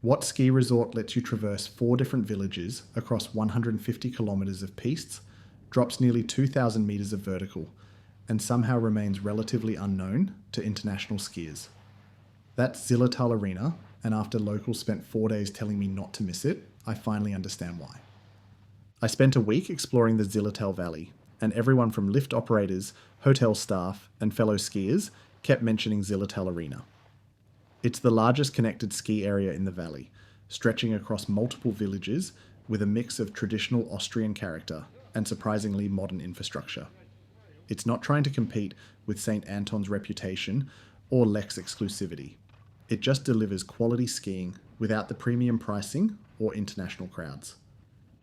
What ski resort lets you traverse 4 different villages across 150 kilometres of pistes, drops nearly 2,000 metres of vertical, and somehow remains relatively unknown to international skiers? That's Zillertal Arena, and after locals spent 4 days telling me not to miss it, I finally understand why. I spent a week exploring the Zillertal Valley, and everyone from lift operators, hotel staff, and fellow skiers kept mentioning Zillertal Arena. It's the largest connected ski area in the valley, stretching across multiple villages with a mix of traditional Austrian character and surprisingly modern infrastructure. It's not trying to compete with St. Anton's reputation or Lex exclusivity. It just delivers quality skiing without the premium pricing or international crowds.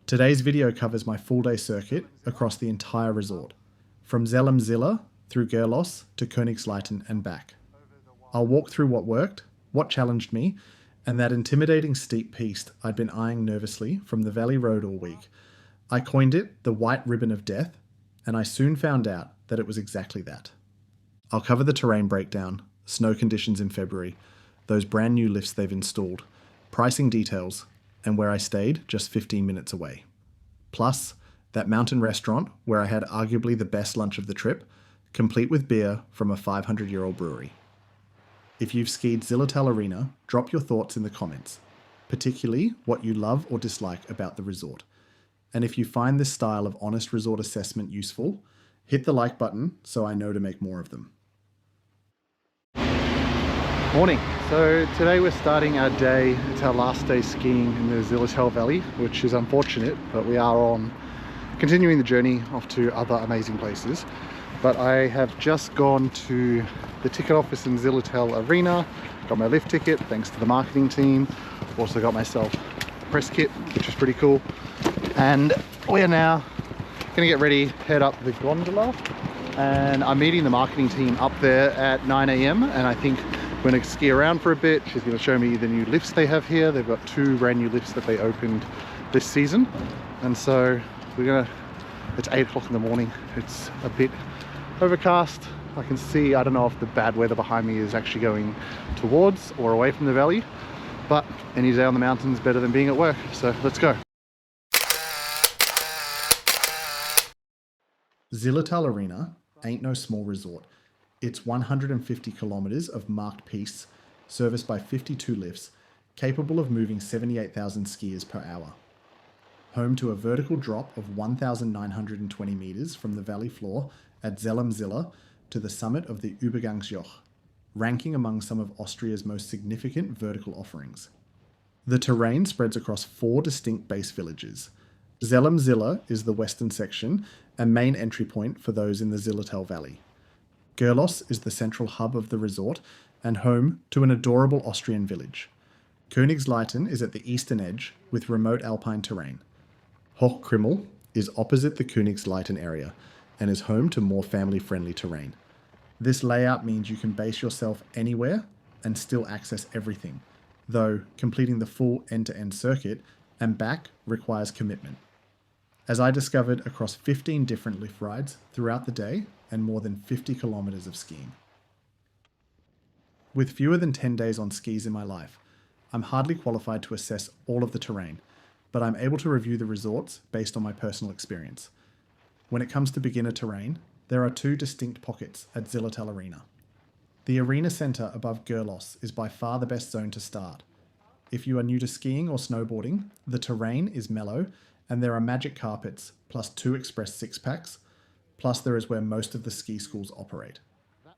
Today's video covers my full-day circuit across the entire resort, from Zell am Ziller through Gerlos to Königsleiten and back. I'll walk through what worked, what challenged me, and that intimidating steep piste I'd been eyeing nervously from the valley road all week. I coined it the white ribbon of death, and I soon found out that it was exactly that. I'll cover the terrain breakdown, snow conditions in February, those brand new lifts they've installed, pricing details, and where I stayed just 15 minutes away. Plus, that mountain restaurant where I had arguably the best lunch of the trip, complete with beer from a 500-year-old brewery. If you've skied Zillertal Arena, drop your thoughts in the comments, particularly what you love or dislike about the resort. And if you find this style of honest resort assessment useful, hit the like button so I know to make more of them. Morning. So today we're starting our day. It's our last day skiing in the Zillertal Valley, which is unfortunate, but we are on continuing the journey off to other amazing places. But I have just gone to the ticket office in Zillertal Arena, got my lift ticket thanks to the marketing team, also got myself a press kit, which is pretty cool. And we are now going to get ready, head up the gondola, and I'm meeting the marketing team up there at 9 AM, and I think we're going to ski around for a bit. She's going to show me the new lifts they have here. They've got 2 brand new lifts that they opened this season, and so it's 8 o'clock in the morning. It's a bit overcast. I can see, I don't know if the bad weather behind me is actually going towards or away from the valley, but any day on the mountain is better than being at work, so let's go. Zillertal Arena ain't no small resort. It's 150 kilometres of marked pistes, serviced by 52 lifts, capable of moving 78,000 skiers per hour. Home to a vertical drop of 1,920 metres from the valley floor at Zell am Ziller to the summit of the Übergangsjoch, ranking among some of Austria's most significant vertical offerings. The terrain spreads across 4 distinct base villages. Zell am Ziller is the western section and main entry point for those in the Zillertal Valley. Gerlos is the central hub of the resort and home to an adorable Austrian village. Königsleiten is at the eastern edge with remote alpine terrain. Hochkrimmel is opposite the Königsleiten area and is home to more family-friendly terrain. This layout means you can base yourself anywhere and still access everything, though completing the full end-to-end circuit and back requires commitment. As I discovered across 15 different lift rides throughout the day and more than 50 kilometers of skiing. With fewer than 10 days on skis in my life, I'm hardly qualified to assess all of the terrain, but I'm able to review the resorts based on my personal experience. When it comes to beginner terrain, there are 2 distinct pockets at Zillertal Arena. The arena centre above Gerlos is by far the best zone to start. If you are new to skiing or snowboarding, the terrain is mellow and there are magic carpets plus 2 express 6-packs, plus there is where most of the ski schools operate.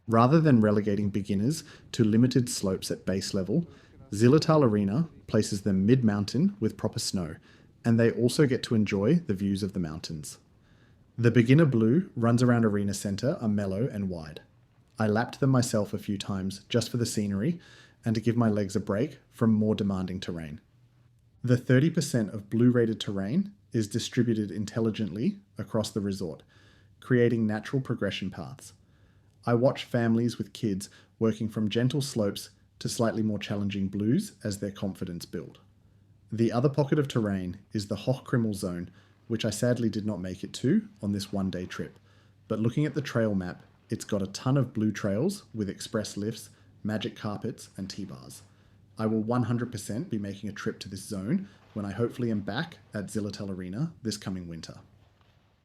Rather than relegating beginners to limited slopes at base level, Zillertal Arena places them mid-mountain with proper snow, and they also get to enjoy the views of the mountains. The beginner blue runs around Arena Centre are mellow and wide. I lapped them myself a few times just for the scenery and to give my legs a break from more demanding terrain. The 30% of blue rated terrain is distributed intelligently across the resort, creating natural progression paths. I watch families with kids working from gentle slopes to slightly more challenging blues as their confidence build. The other pocket of terrain is the Hochkrimmel zone, which I sadly did not make it to on this one-day trip, but looking at the trail map, it's got a ton of blue trails with express lifts, magic carpets and T-bars. I will 100% be making a trip to this zone when I hopefully am back at Zillertal Arena this coming winter.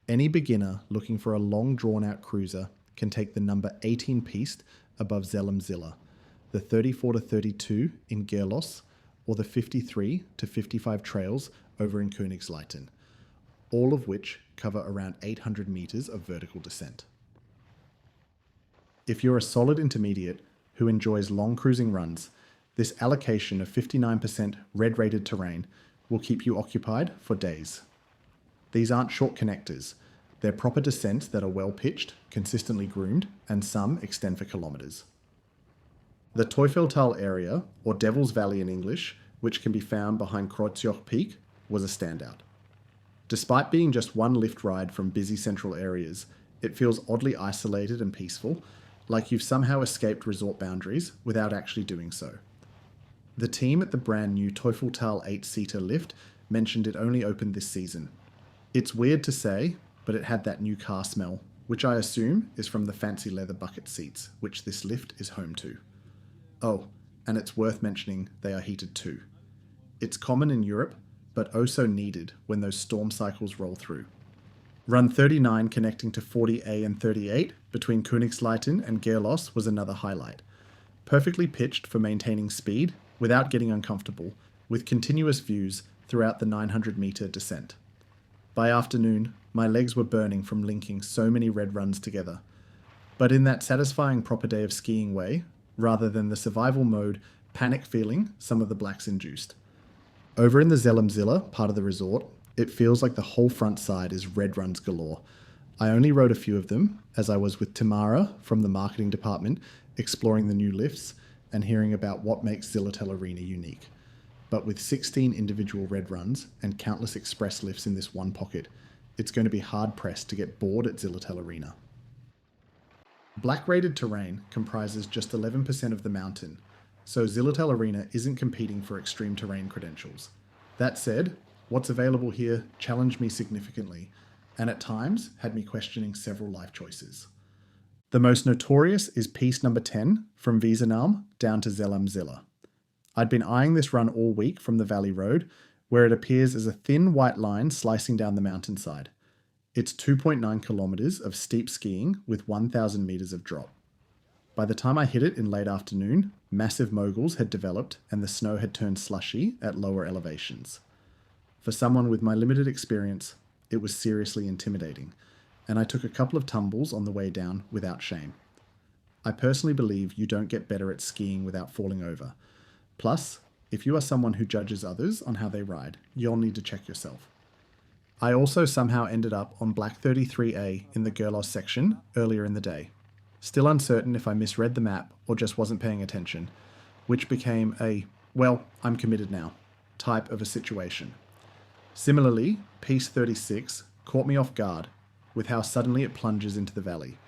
Any beginner looking for a long drawn-out cruiser can take the number 18 piste above Zell and Ziller, the 34 to 32 in Gerlos, or the 53 to 55 trails over in Königsleiten, all of which cover around 800 meters of vertical descent. If you're a solid intermediate who enjoys long cruising runs, this allocation of 59% red-rated terrain will keep you occupied for days. These aren't short connectors. They're proper descents that are well pitched, consistently groomed, and some extend for kilometres. The Zillertal area, or Devil's Valley in English, which can be found behind Kreuzjoch Peak, was a standout. Despite being just one lift ride from busy central areas, it feels oddly isolated and peaceful, like you've somehow escaped resort boundaries without actually doing so. The team at the brand new Zillertal 8-seater lift mentioned it only opened this season. It's weird to say, but it had that new car smell, which I assume is from the fancy leather bucket seats, which this lift is home to. Oh, and it's worth mentioning they are heated too. It's common in Europe, but oh so needed when those storm cycles roll through. Run 39 connecting to 40A and 38 between Königsleiten and Gerlos was another highlight. Perfectly pitched for maintaining speed without getting uncomfortable, with continuous views throughout the 900-meter descent. By afternoon, my legs were burning from linking so many red runs together, but in that satisfying proper day of skiing way, rather than the survival mode panic feeling some of the blacks induced. Over in the Zell and Ziller part of the resort, it feels like the whole front side is red runs galore. I only rode a few of them, as I was with Tamara from the marketing department, exploring the new lifts and hearing about what makes Zillertal Arena unique. But with 16 individual red runs and countless express lifts in this one pocket, it's going to be hard-pressed to get bored at Zillertal Arena. Black-rated terrain comprises just 11% of the mountain, so Zillertal Arena isn't competing for extreme terrain credentials. That said, what's available here challenged me significantly, and at times had me questioning several life choices. The most notorious is piece number 10 from Wiesenalm down to Zell am Ziller. I'd been eyeing this run all week from the Valley Road, where it appears as a thin white line slicing down the mountainside. It's 2.9 kilometres of steep skiing with 1,000 metres of drop. By the time I hit it in late afternoon, massive moguls had developed and the snow had turned slushy at lower elevations. For someone with my limited experience, it was seriously intimidating, and I took a couple of tumbles on the way down without shame. I personally believe you don't get better at skiing without falling over. Plus, if you are someone who judges others on how they ride, you'll need to check yourself. I also somehow ended up on Black 33A in the Gerlos section earlier in the day. Still uncertain if I misread the map or just wasn't paying attention, which became a, well, I'm committed now, type of a situation. Similarly, piece 36 caught me off guard with how suddenly it plunges into the valley.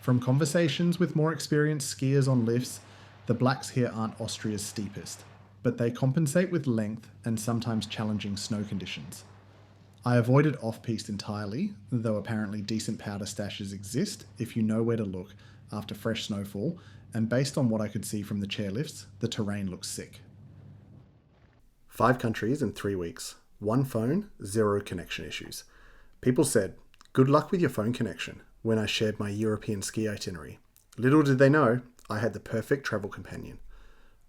From conversations with more experienced skiers on lifts, the blacks here aren't Austria's steepest, but they compensate with length and sometimes challenging snow conditions. I avoided off-piste entirely, though apparently decent powder stashes exist if you know where to look after fresh snowfall, and based on what I could see from the chairlifts, the terrain looks sick. 5 countries in 3 weeks, 1 phone, 0 connection issues. People said, "Good luck with your phone connection," when I shared my European ski itinerary. Little did they know, I had the perfect travel companion.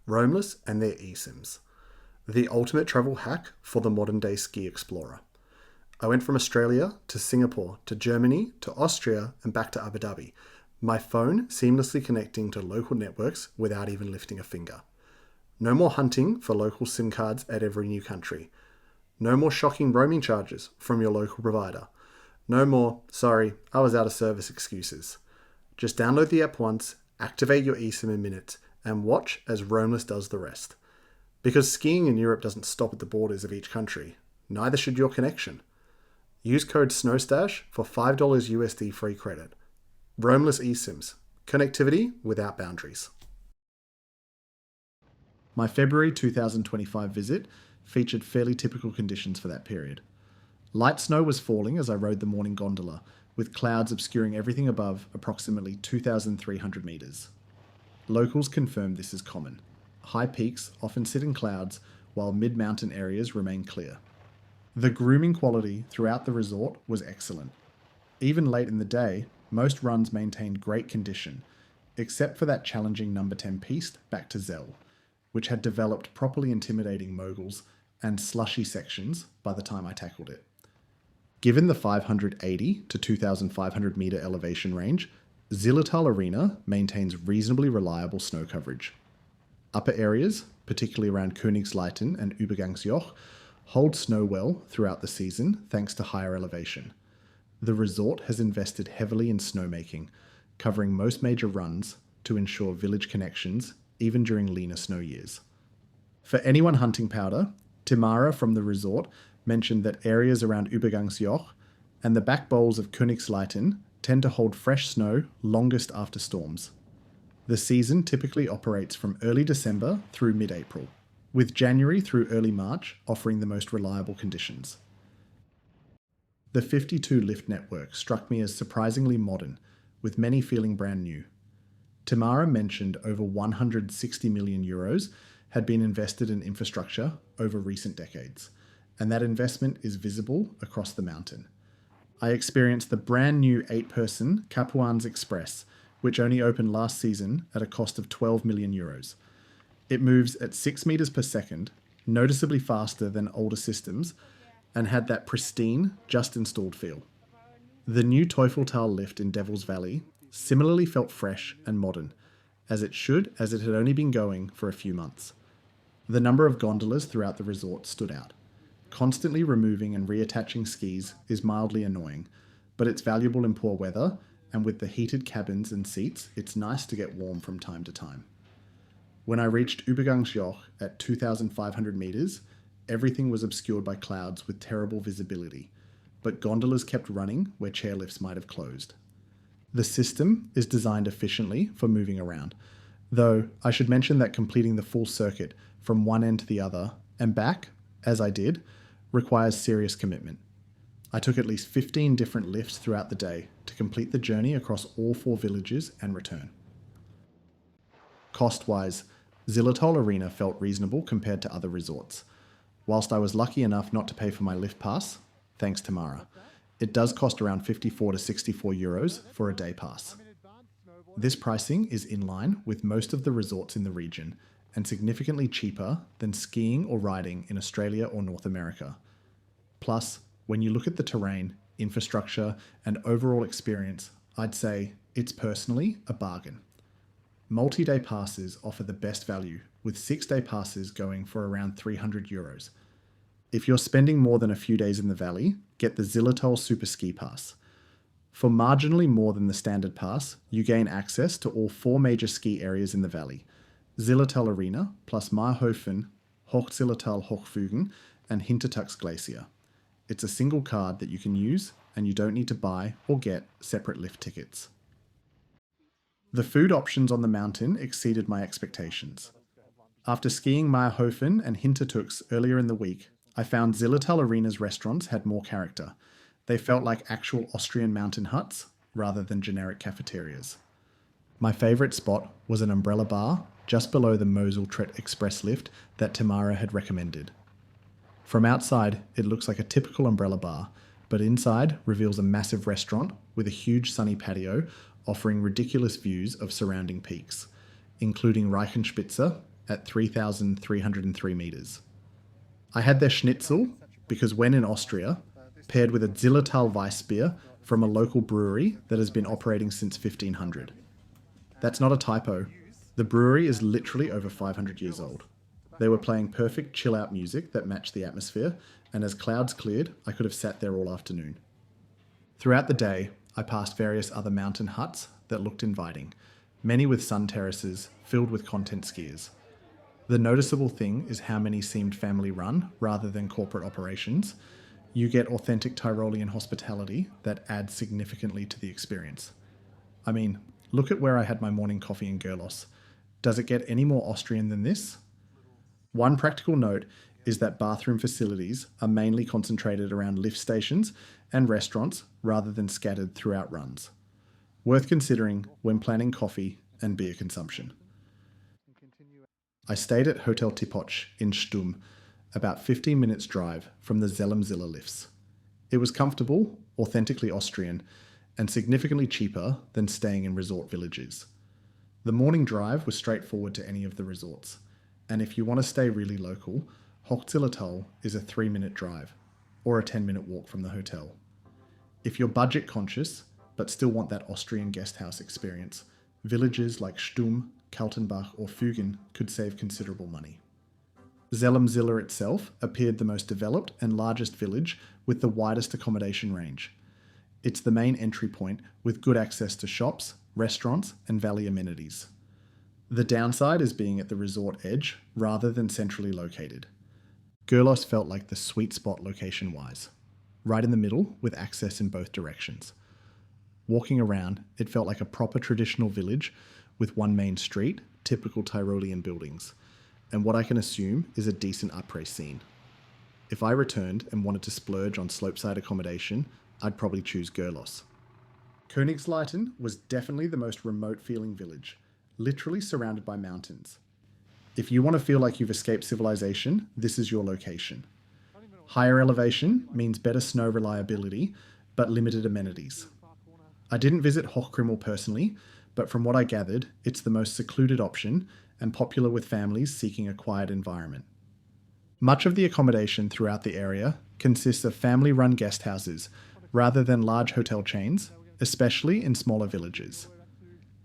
Roamless and their eSIMs. The ultimate travel hack for the modern-day ski explorer. I went from Australia to Singapore to Germany to Austria and back to Abu Dhabi. My phone seamlessly connecting to local networks without even lifting a finger. No more hunting for local SIM cards at every new country. No more shocking roaming charges from your local provider. No more, "Sorry, I was out of service" excuses. Just download the app once, activate your eSIM in minutes, and watch as Roamless does the rest. Because skiing in Europe doesn't stop at the borders of each country, neither should your connection. Use code SNOWSTASH for $5 USD free credit. Roamless eSIMs. Connectivity without boundaries. My February 2025 visit featured fairly typical conditions for that period. Light snow was falling as I rode the morning gondola, with clouds obscuring everything above approximately 2,300 metres. Locals confirmed this is common. high peaks often sit in clouds while mid-mountain areas remain clear. The grooming quality throughout the resort was excellent. Even late in the day, most runs maintained great condition, except for that challenging number 10 piste back to Zell, which had developed properly intimidating moguls and slushy sections by the time I tackled it. Given the 580 to 2,500 metre elevation range, Zillertal Arena maintains reasonably reliable snow coverage. Upper areas, particularly around Königsleiten and Übergangsjoch, hold snow well throughout the season thanks to higher elevation. The resort has invested heavily in snowmaking, covering most major runs to ensure village connections even during leaner snow years. For anyone hunting powder, Timara from the resort mentioned that areas around Übergangsjoch and the back bowls of Königsleiten tend to hold fresh snow longest after storms. The season typically operates from early December through mid-April, with January through early March offering the most reliable conditions. The 52 lift network struck me as surprisingly modern, with many feeling brand new. Timara mentioned over 160 million euros had been invested in infrastructure over recent decades, and that investment is visible across the mountain. I experienced the brand new 8-person Capuans Express, which only opened last season at a cost of 12 million euros. It moves at 6 meters per second, noticeably faster than older systems, and had that pristine, just installed feel. The new Teufeltal lift in Devil's Valley similarly felt fresh and modern, as it should, as it had only been going for a few months. The number of gondolas throughout the resort stood out. Constantly removing and reattaching skis is mildly annoying, but it's valuable in poor weather, and with the heated cabins and seats, it's nice to get warm from time to time. When I reached Übergangsjoch at 2,500 meters, everything was obscured by clouds with terrible visibility, but gondolas kept running where chairlifts might have closed. The system is designed efficiently for moving around, though I should mention that completing the full circuit from one end to the other and back, as I did, requires serious commitment. I took at least 15 different lifts throughout the day to complete the journey across all 4 villages and return. Cost-wise, Zillertal Arena felt reasonable compared to other resorts. Whilst I was lucky enough not to pay for my lift pass, thanks to Mara, it does cost around 54 to 64 euros for a day pass. This pricing is in line with most of the resorts in the region and significantly cheaper than skiing or riding in Australia or North America. Plus, when you look at the terrain, infrastructure, and overall experience, I'd say it's personally a bargain. Multi-day passes offer the best value, with 6-day passes going for around 300 euros. If you're spending more than a few days in the valley, get the Zillertal Super Ski Pass. For marginally more than the standard pass, you gain access to all 4 major ski areas in the valley: Zillertal Arena, plus Mayrhofen, Hochzillertal Hochfügen, and Hintertux Glacier. It's a single card that you can use, and you don't need to buy or get separate lift tickets. The food options on the mountain exceeded my expectations. After skiing Mayrhofen and Hintertux earlier in the week, I found Zillertal Arena's restaurants had more character. They felt like actual Austrian mountain huts rather than generic cafeterias. My favourite spot was an umbrella bar just below the Moseltret Express lift that Tamara had recommended. From outside, it looks like a typical umbrella bar, but inside reveals a massive restaurant with a huge sunny patio offering ridiculous views of surrounding peaks, including Reichenspitze at 3,303 metres. I had their schnitzel because when in Austria, paired with a Zillertal Weissbier from a local brewery that has been operating since 1500. That's not a typo. The brewery is literally over 500 years old. They were playing perfect chill-out music that matched the atmosphere, and as clouds cleared, I could have sat there all afternoon. Throughout the day, I passed various other mountain huts that looked inviting, many with sun terraces filled with content skiers. The noticeable thing is how many seemed family-run rather than corporate operations. You get authentic Tyrolean hospitality that adds significantly to the experience. I mean, look at where I had my morning coffee in Gerlos. Does it get any more Austrian than this? One practical note is that bathroom facilities are mainly concentrated around lift stations and restaurants rather than scattered throughout runs. Worth considering when planning coffee and beer consumption. I stayed at Hotel Tipoch in Stum, about 15 minutes drive from the Ziller lifts. It was comfortable, authentically Austrian, and significantly cheaper than staying in resort villages. The morning drive was straightforward to any of the resorts, and if you want to stay really local, Zillertal is a 3-minute drive, or a 10-minute walk from the hotel. If you're budget conscious, but still want that Austrian guesthouse experience, villages like Stum, Kaltenbach or Fügen could save considerable money. Ziller itself appeared the most developed and largest village with the widest accommodation range. It's the main entry point with good access to shops, restaurants and valley amenities. The downside is being at the resort edge rather than centrally located. Gerlos felt like the sweet spot location-wise, right in the middle with access in both directions. Walking around, it felt like a proper traditional village with one main street, typical Tyrolean buildings, and what I can assume is a decent après scene. If I returned and wanted to splurge on slopeside accommodation, I'd probably choose Gerlos. Königsleiten was definitely the most remote-feeling village, literally surrounded by mountains. If you want to feel like you've escaped civilization, this is your location. Higher elevation means better snow reliability, but limited amenities. I didn't visit Hochkrimmel personally, but from what I gathered, it's the most secluded option and popular with families seeking a quiet environment. Much of the accommodation throughout the area consists of family-run guest houses rather than large hotel chains, especially in smaller villages.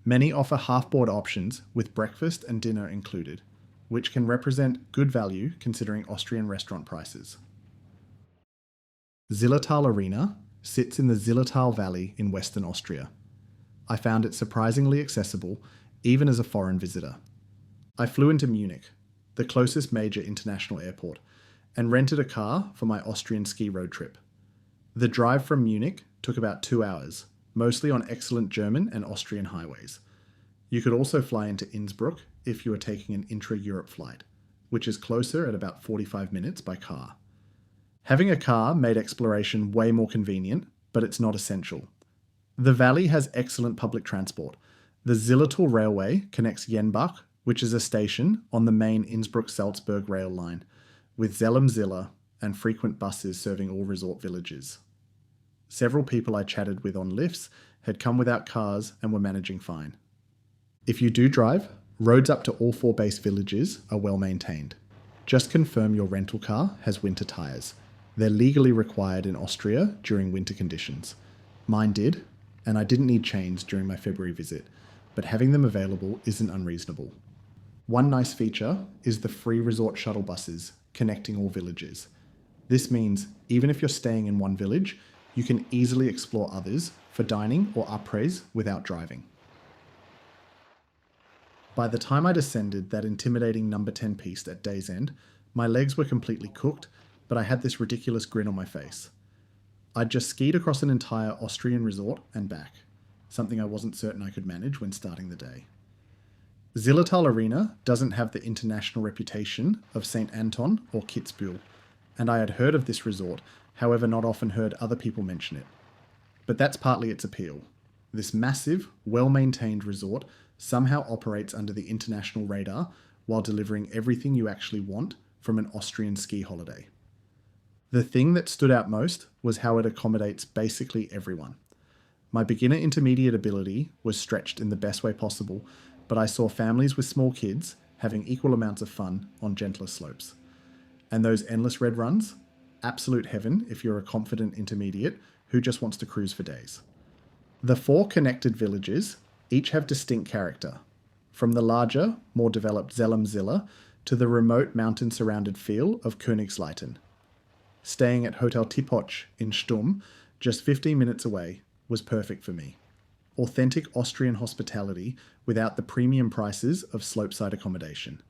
Many offer half-board options with breakfast and dinner included, which can represent good value considering Austrian restaurant prices. Zillertal Arena sits in the Zillertal Valley in Western Austria. I found it surprisingly accessible, even as a foreign visitor. I flew into Munich, the closest major international airport, and rented a car for my Austrian ski road trip. The drive from Munich took about 2 hours, mostly on excellent German and Austrian highways. You could also fly into Innsbruck if you were taking an intra-Europe flight, which is closer at about 45 minutes by car. Having a car made exploration way more convenient, but it's not essential. The valley has excellent public transport. The Zillertal Railway connects Jenbach, which is a station on the main Innsbruck-Salzburg rail line, with Zell and frequent buses serving all resort villages. Several people I chatted with on lifts had come without cars and were managing fine. If you do drive, roads up to all 4 base villages are well maintained. Just confirm your rental car has winter tyres. They're legally required in Austria during winter conditions. Mine did, and I didn't need chains during my February visit, but having them available isn't unreasonable. One nice feature is the free resort shuttle buses connecting all villages. This means even if you're staying in one village, you can easily explore others for dining or après without driving. By the time I descended that intimidating number 10 piste at day's end, my legs were completely cooked, but I had this ridiculous grin on my face. I'd just skied across an entire Austrian resort and back, something I wasn't certain I could manage when starting the day. Zillertal Arena doesn't have the international reputation of St. Anton or Kitzbühel, and I had heard of this resort, however not often heard other people mention it. But that's partly its appeal. This massive, well-maintained resort somehow operates under the international radar while delivering everything you actually want from an Austrian ski holiday. The thing that stood out most was how it accommodates basically everyone. My beginner intermediate ability was stretched in the best way possible, but I saw families with small kids having equal amounts of fun on gentler slopes. And those endless red runs? Absolute heaven if you're a confident intermediate who just wants to cruise for days. The 4 connected villages each have distinct character, from the larger, more developed Ziller to the remote mountain-surrounded feel of Königsleiten. Staying at Hotel Tipoch in Stum, just 15 minutes away, was perfect for me. Authentic Austrian hospitality without the premium prices of slopeside accommodation.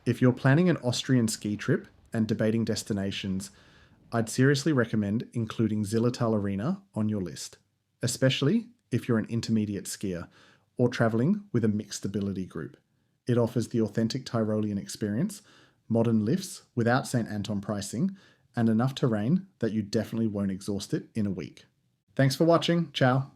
If you're planning an Austrian ski trip and debating destinations, I'd seriously recommend including Zillertal Arena on your list, especially if you're an intermediate skier or traveling with a mixed ability group. It offers the authentic Tyrolean experience, modern lifts without St. Anton pricing, and enough terrain that you definitely won't exhaust it in a week. Thanks for watching. Ciao.